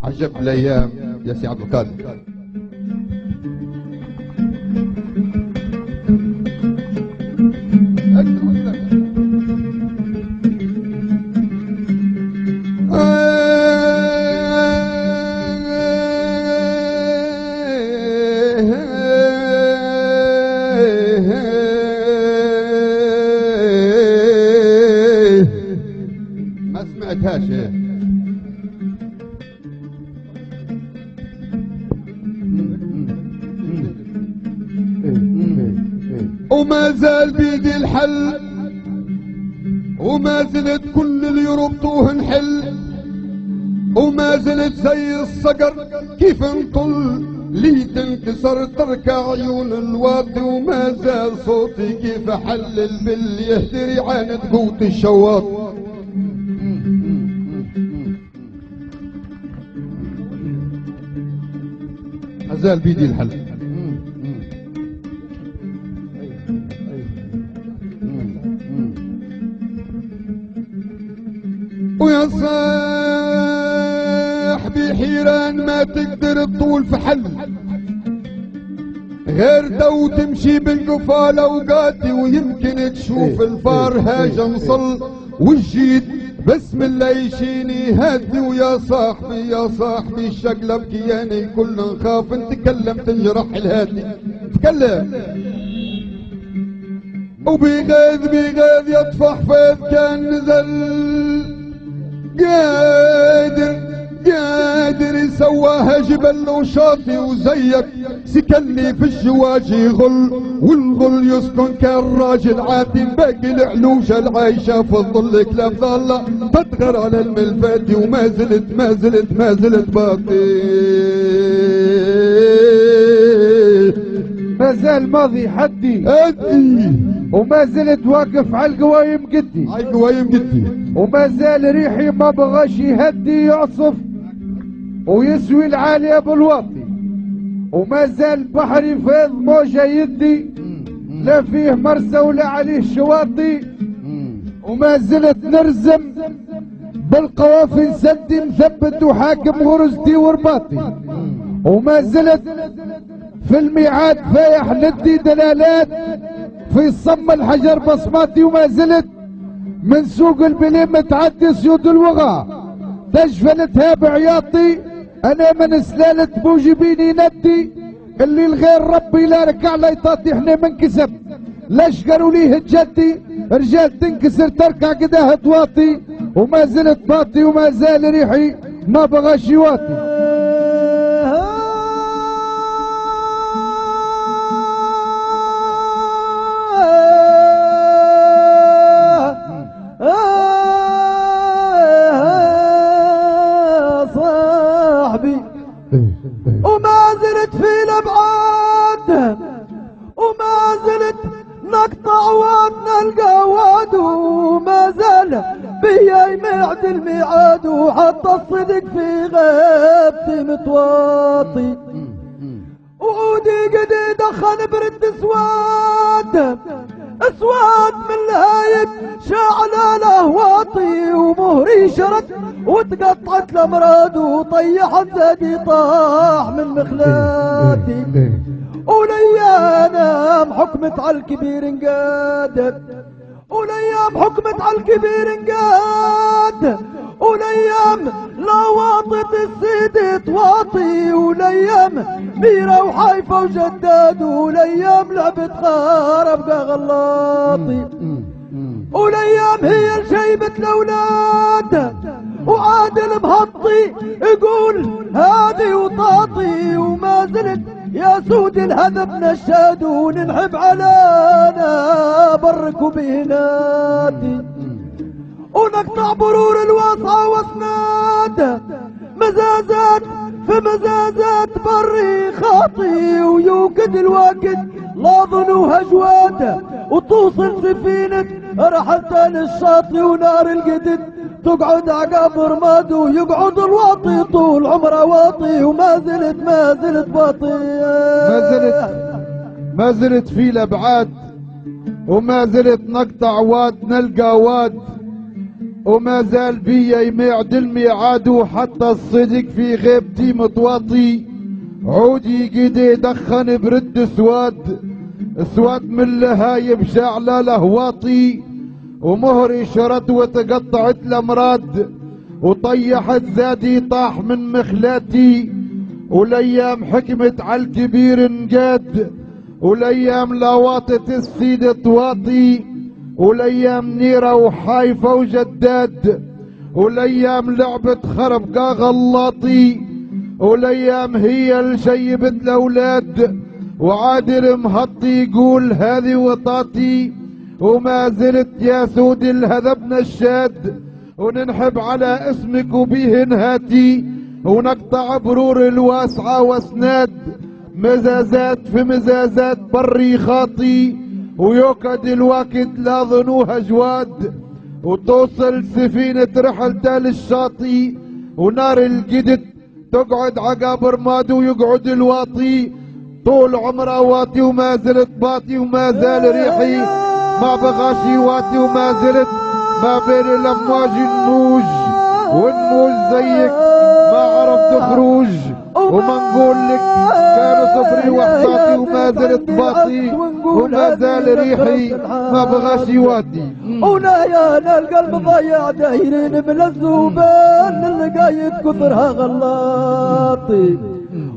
عجب الايام يا سي عبد القادر. ما سمعتهاش. وما زال بيدي الحل، وما زلت كل اللي يربطوه نحل، وما زلت زي الصقر كيف نطل لي تنكسر تركع عيون الواطي، وما زال صوتي كيف حلل باللي يهدري عاند قوت الشواط. ما زال بيدي الحل. ويا صاحبي حيران ما تقدر تطول في حل غير دو تمشي بالقفال اوقاتي، ويمكن تشوف الفار هاجم مصل والجيد بسم الله يشيني هادي. ويا صاحبي يا صاحبي الشقلب كياني كل نخاف نتكلم تنجرح الهادي. تكلم وبيغاذ بيغاذ يطفح فاذ كان نزل قادر يسواها جبل وشاطي، وزيك سكني في الجواج يغل والغل يسكن كان راجل عادي. باقي العلوجة العايشة في الظل كلاب ظلة تدغر على الملفاتي، وما زلت باقي. ما زال ماضي حدي وما زلت واقف على القوايم قدي، وما زال ريحي ما بغاش يهدي يعصف ويسوي العالي ابو الواطي، وما زال بحري فيض موجه يدي لا فيه مرسى ولا عليه شواطي، وما زلت نرزم بالقوافي سدي مثبت وحاكم غرزتي ورباطي، وما زلت في الميعاد فايح ندي دلالات في صم الحجر بصماتي، وما زلت من سوق البليم متعدي سيود الوغى تجفل تهاب عياطي. انا من سلالة موجبيني ندي اللي الغير ربي لا ركع لا يطاطي. احنا منكسب لاش قالوا ليه الجدي رجال تنكسر تركع قداها تواطي، وما زلت باطي وما زال ريحي ما بغاش يواطي. وما زلت في الابعاد وما زلت نقطع وادنا القواد، وما زال بيا يمعد الميعاد وحط الصدق في غيبتي متواطي، وعودي قد دخن برد اسواد من الهايب شاعل الاهواطي، ومهري شرد وتقطعت الامراض وطيحت زادي طاح من مخلاتي، وليام حكمت على الكبير انقادت، وليام حكمت على الكبير انقاد، وليام لا واطت السيد تواطي، وليام ميرة وحيفا وجداد، وليام لعبت خارب غلاطي، وليام هي الشيبة الاولاد وعادل مهطي يقول هادي وطاطي، وما زلت يا سود الهذب نشاد وننحب علينا برك وبيناتي، ونقطع برور الواسعة واسناد مزازات في مزازات بري خاطي، ويوقد الوقت لا ظنوها جواد وتوصل سفينة رحلتها للشاطئ، ونار القدد تقعد عقاب رماد ويقعد الواطي طول عمره واطي، وما زلت باطي. ما زلت في الابعاد وما زلت نقطع واد نلقى واد، وما زال بيا يميعد الميعاد وحتى الصدق في غيبتي متواطي. عودي قيدي يدخن برد اسود من لهايب شعلة لهواطي. ومهري شرد وتقطعت الامراض وطيحت زادي طاح من مخلاتي. والايام حكمت على الكبير انقاد والايام لاواطت السيد طواطي. والايام نيرة وحايفة وجداد والايام لعبت خرب غلاطي. والايام هي اللي شيبت الاولاد وعادل مهطي يقول هذه وطاتي. وما زلت يا سود الهذب نشاد وننحب على اسمك وبيه نهاتي. ونقطع برور الواسعة واسناد مزازات في مزازات بري خاطي. ويوكد الوقت لا ظنوها جواد وتوصل سفينة رحلتها للشاطئ. ونار الجدد تقعد عقاب رماد ويقعد الواطي. طول عمره واطي وما زلت باطي وما زال ريحي ما بغاش يواتي. وما زلت ما بين الامواج النوج والنوج زيك ما عرفت خروج. وما نقول لك كان صفري وحصاتي وما زلت باطي وما زال ريحي ما بغاش يواتي. ونايانا القلب ضيع دايرين من الذوبان اللقايت كثرها غلاطي.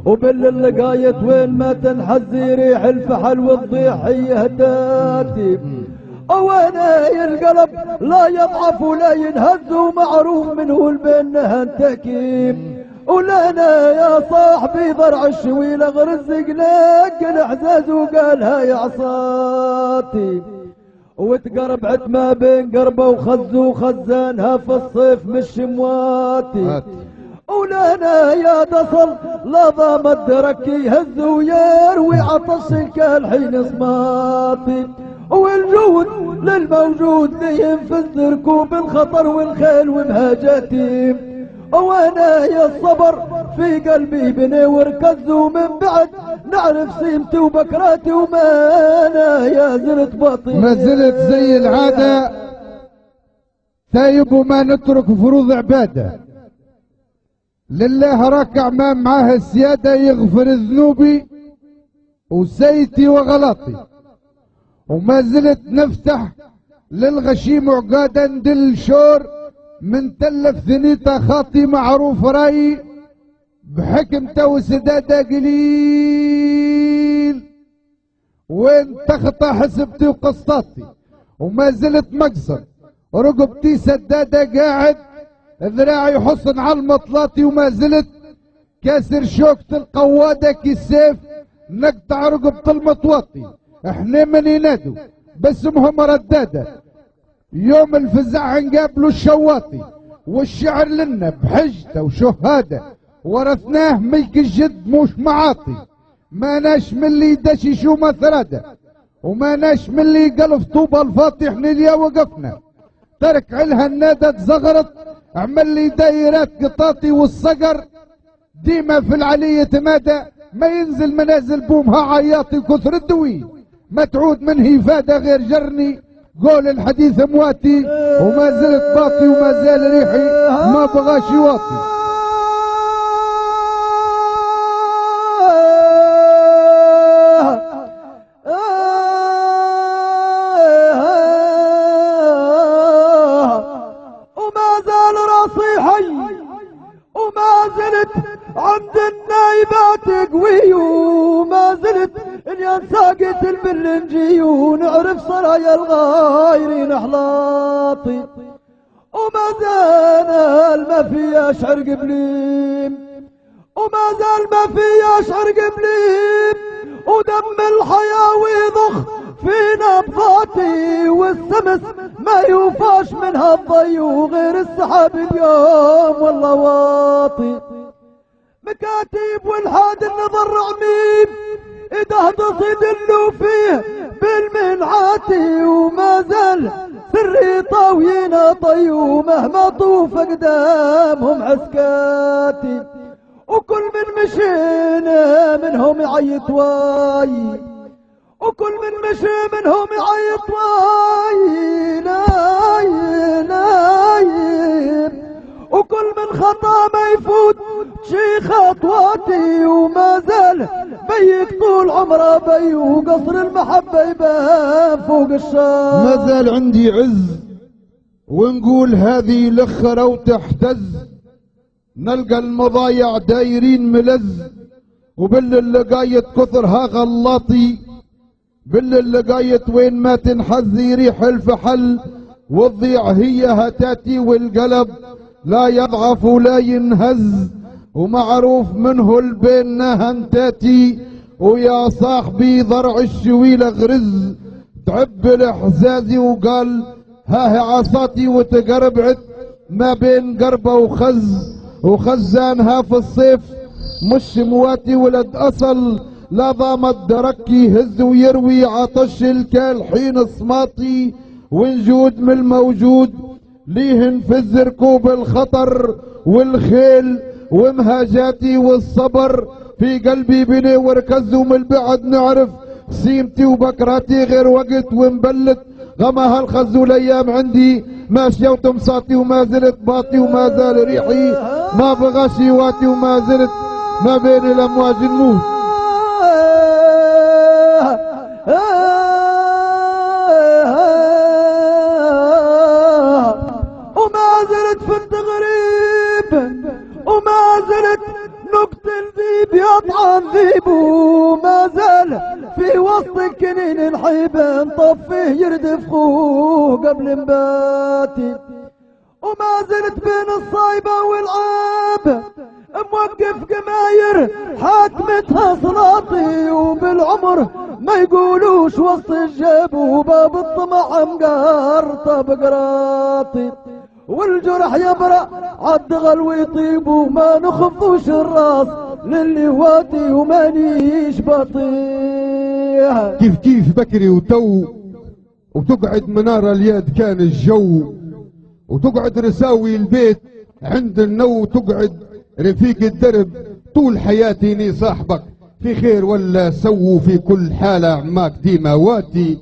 وباللقايت وين ما تنحزي ريح الفحل والضيحية هداتي. وانا القلب لا يضعف ولا ينهز ومعروف منه البنها التأكيد. ولنا يا صاحبي ضرع الشويلة غرزق لك الاحزاز وقالها يا عصاتي. وتقربعت ما بين قربه وخز وخزانها في الصيف مش شمواتي. ولنا يا تصل لا ضام الدرك يهز ويروي عطش الحين صماتي. والجود للموجود لينفذ ركوب الخطر والخيل ومهاجاتي. وانا يا الصبر في قلبي بني وركز ومن بعد نعرف سيمتي وبكراتي. وما انا يا زلت باطي ما زلت زي العادة تايب وما نترك فروض عبادة. لله ركع ما معاه السيادة يغفر ذنوبي وسيتي وغلطي. وما زلت نفتح للغشيم عقادا ندل شور من تلف ثنيته خاطي معروف راي بحكمته وسداده قليل. وين تخطى حسبتي وقسطاتي. وما زلت مقصر رقبتي سداده قاعد ذراعي حصن على المطلاطي. وما زلت كاسر شوكة القوادة كالسيف نقطع رقبة المطواطي. احنا من ينادوا باسمهم ردادة يوم الفزع نقابلوا الشواطي. والشعر لنا بحجته وشهادة ورثناه ملك الجد مش معاطي. ما ناش من اللي دششوا مثرادة وما ناش من اللي قلف طوبة الفاطح نليا وقفنا. ترك علها النادة تزغرت عمل لي دايرات قطاطي والصقر ديما في العلية تمادى. ما ينزل منازل بومها عياطي كثر الدوي ما تعود منه إفادة غير جرني قول الحديث مواتي. وما زلت باطي وما زال ريحي ما بغاش يواطي. وما زال راسي حي وما زلت عند النايبات قوي. وما زلت اني ساقت البرنجي ونعرف سرايا الغايرين احلاطي. وما زال ما في اشعر قبليم وما زال ما في اشعر قبليم. ودم الحياة ويضخ في نبضاتي والسمس ما يوفاش منها الضي وغير السحاب اليوم والله واطي. مكاتب والحاد النظر عميم اذا تصيدلوا فيه بالمنعاتي. وما زال سري طاوينا طي ومهما طوف قدامهم عسكاتي. وكل من مشينا منهم يعيط واي وكل من مشي منهم يعيط واين وكل من خطا ما يفوت شي خطواتي وما زال بيك طول عمره بي وقصر المحبة يبان فوق الشام. ما زال عندي عز ونقول هذه لخرة وتحتز، نلقى المضايع دايرين ملز وباللقاية كثرها غلاطي، باللقاية وين ما تنحز يريح الفحل، والضيع هي هتاتي والقلب لا يضعف ولا ينهز، ومعروف منه البين هنتاتي، ويا صاحبي ضرع الشويلة غرز، تعب الحزازي وقال ها هي عصاتي وتقربعت ما بين قربة وخزانها في الصيف مش مواتي ولد أصل، لا ضامت دركي يهز ويروي عطش الكال حين صماطي، ونجود من الموجود ليهن في الزركوب الخطر والخيل ومهاجاتي والصبر في قلبي بني وركز، ومن البعد نعرف سيمتي وبكراتي غير وقت ومبلت غمها الخز، والايام عندي ماشيه وتمصاتي وما زلت باطي وما زال ريحي ما بغى شيواتي وما زلت ما بين الامواج الموت. وما زلت في التغريب وما زلت نقتل ذيب يطعن ذيب، وما زال في وسط الكنين الحيبة نطفيه يردف خوه قبل نباتي، وما زلت بين الصايبة والعاب موقف قماير حاكمتها صلاطي، وبالعمر ما يقولوش وسط الجيب وباب الطمع مقارطة بقراطي، والجرح يبرأ عالدغل ويطيب وما نخفوش الراس للي واتي ومانيش بطيح. كيف بكري وتو وتقعد منارة اليد كان الجو، وتقعد رساوي البيت عند النو، تقعد رفيق الدرب طول حياتي ني صاحبك في خير ولا سووا في كل حالة عماك ديما واتي،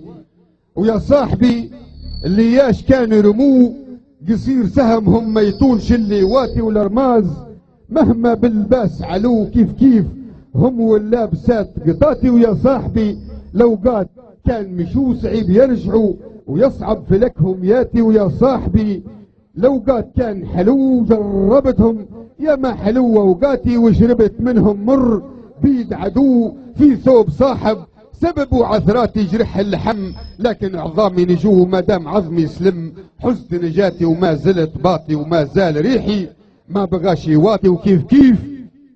ويا صاحبي اللي ياش كان يرموه قصير سهمهم ما يطولش اللي واتي والارماز مهما بالباس علو كيف هم واللابسات قطاتي، ويا صاحبي لو قات كان مشو صعيب يرجعوا ويصعب في لكهم ياتي، ويا صاحبي لو قات كان حلو جربتهم يا ما حلوة وقاتي وشربت منهم مر بيد عدو في ثوب صاحب سببوا عثراتي جرح اللحم، لكن عظامي نجوه ما دام عظمي سلم، حزت نجاتي وما زلت باطي وما زال ريحي ما بغاش يواطي، وكيف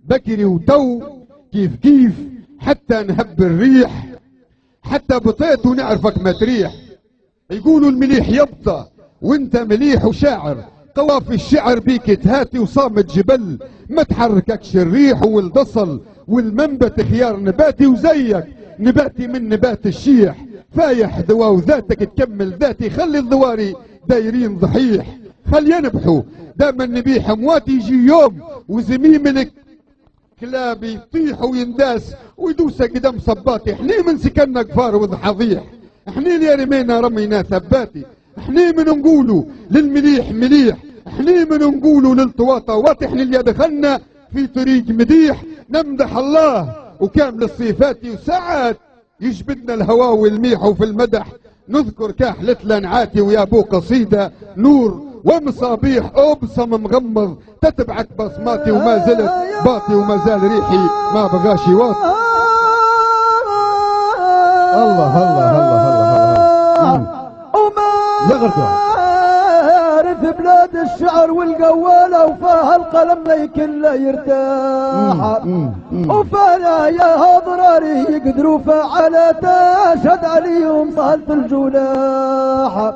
بكري وتو كيف حتى نهب الريح، حتى بطيت ونعرفك ما تريح، يقولوا المليح يبطى وانت مليح وشاعر، قوافي الشعر بيك تهاتي وصامت جبل، ما تحرككش الريح والبصل والمنبت خيار نباتي، وزيك نباتي من نبات الشيح، فايح دوا وذاتك تكمل ذاتي، خلي الضواري دايرين ضحيح، خلي ينبحوا دام النبيح مواتي، يجي يوم وزميمنك كلاب يطيح وينداس ويدوس قدام صباتي، احني من سكننا كفار وضحضيح، احني اللي رمينا رمينا ثباتي، احني من نقولوا للمليح مليح، احني من نقولوا للطواطا واطي، احنا اللي دخلنا في طريق مديح نمدح الله وكامل الصفات، وساعات يجبدنا الهواء والميح، وفي المدح نذكر كاحلة لنعاتي، ويا ابو قصيدة نور ومصابيح ابصم مغمض تتبعك بصماتي، وما زلت باطي وما زال ريحي ما بغاش يواطي. الله الله الله الله عارف بلاد الشعر والقوالة وفاها القلم ما يكن لا يرتاح، وفاها يا ضراري يقدروا فعلا تشهد عليهم صهلة الجلاح،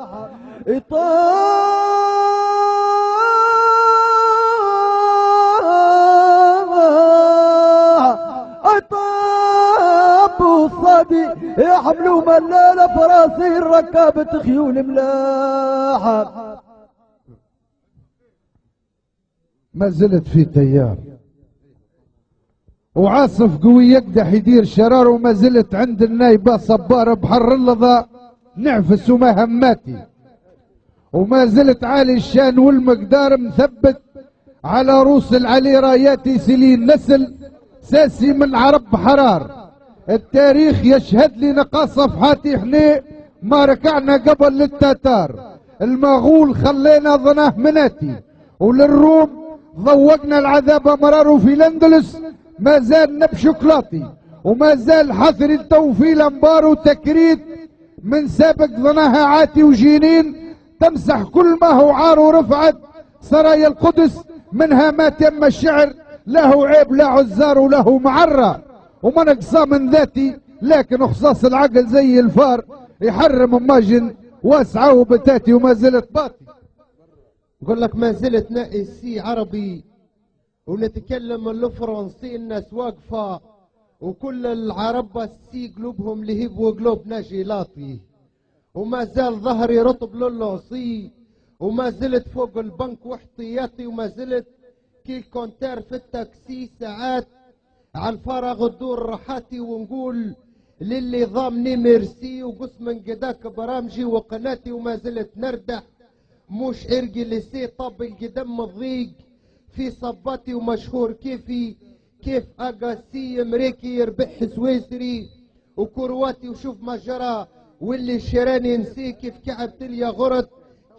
والصادي يحملوا ملالة فراسي ركابة خيول ملاحة. ما زلت في تيار وعاصف قوي يقدح يدير شرار، وما زلت عند النايبة صبارة بحر اللظى نعفس وما هماتي، وما زلت عالي الشان والمقدار مثبت على روس العلي راياتي سلين نسل ساسي من عرب حرار. التاريخ يشهد لي نقا صفحاتي احنا ما ركعنا قبل للتتار، المغول خلينا ظناه مناتي، وللروم ذوقنا العذاب مرار، في الاندلس ما زال نب شوكولاتي، وما زال حثر التوفيل انبار وتكريت من سابق ظناها عاتي وجينين تمسح كل ما هو عار، ورفعت سرايا القدس منها ما تم الشعر، له عيب لا عزار وله معرة، وما نقصى من ذاتي لكن اخصاص العقل زي الفار يحرم ماجن واسعة وبتاتي، وما زلت باطي. يقول لك ما زلت نائسي عربي ونتكلم الفرنسي، الناس واقفة وكل العرب السي قلوبهم لهب وقلوب ناجي لاطي، وما زال ظهري رطب للعصي، وما زلت فوق البنك واحتياطي، وما زلت كي كونتير في التاكسي ساعات على الفراغ الدور راحاتي، ونقول للي ضامني ميرسي وقص من قداك برامجي وقناتي، وما زلت نردح مش ارقي لسي طب القدم الضيق في صباتي، ومشهور كيف اقاسي امريكي يربح سويسري وكرواتي، وشوف ما جرى واللي شراني نسي كيف كعبت لي غرت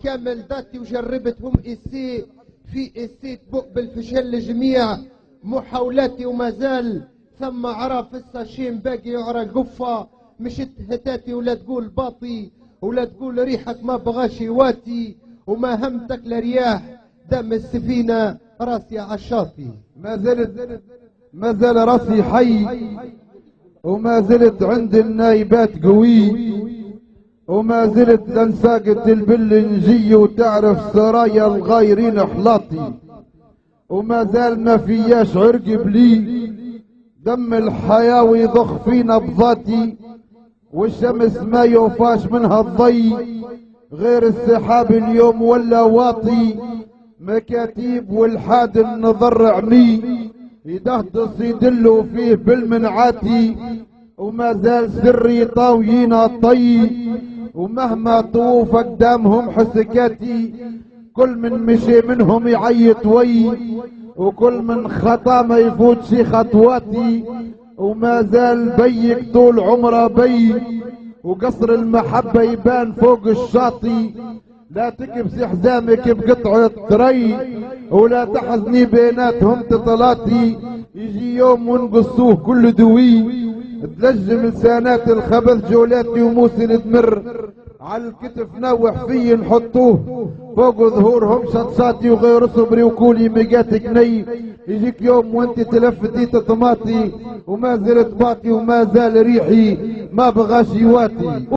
كامل ذاتي، وجربتهم اسي في اسي تبق بالفشل لجميع محاولاتي، وما زال ثم عرف الساشين باقي يعرى قفة، مشت هتاتي ولا تقول باطي ولا تقول ريحك ما بغاش يواتي، وما همتك لرياح دم السفينة راسي عالشاطي. ما زال راسي حي، وما زلت عند النايبات قوي، وما زلت لنساقة البلنجي وتعرف سرايا الغايرين احلاطي، وما زال ما فياش عرق بلي دم الحياة يضخ في نبضاتي، والشمس ما يوفاش منها الضي غير السحاب اليوم ولا واطي، مكاتيب والحاد النظر عمي يدهدص يدلوا فيه بالمنعاتي، وما زال سري طاويين الطي، ومهما طوف قدامهم حسكاتي، كل من مشي منهم يعيط وي، وكل من خطا ما يفوت شي خطواتي، وما زال بيك طول عمره بي، وقصر المحبة يبان فوق الشاطي، لا تكبسي حزامك بقطعة طري، ولا تحزني بيناتهم تطلاتي، يجي يوم ونقصوه كل دوي، تلجم لسانات الخبث جولاتي وموسن تمر، على الكتف نوح فيه نحطوه فوق ظهورهم شطشاتي، وغير صبري وكولي ميقات كني، يجيك يوم وانت تلفتي تطماطي، وما زلت باقي وما زال ريحي ما بغاش يواتي.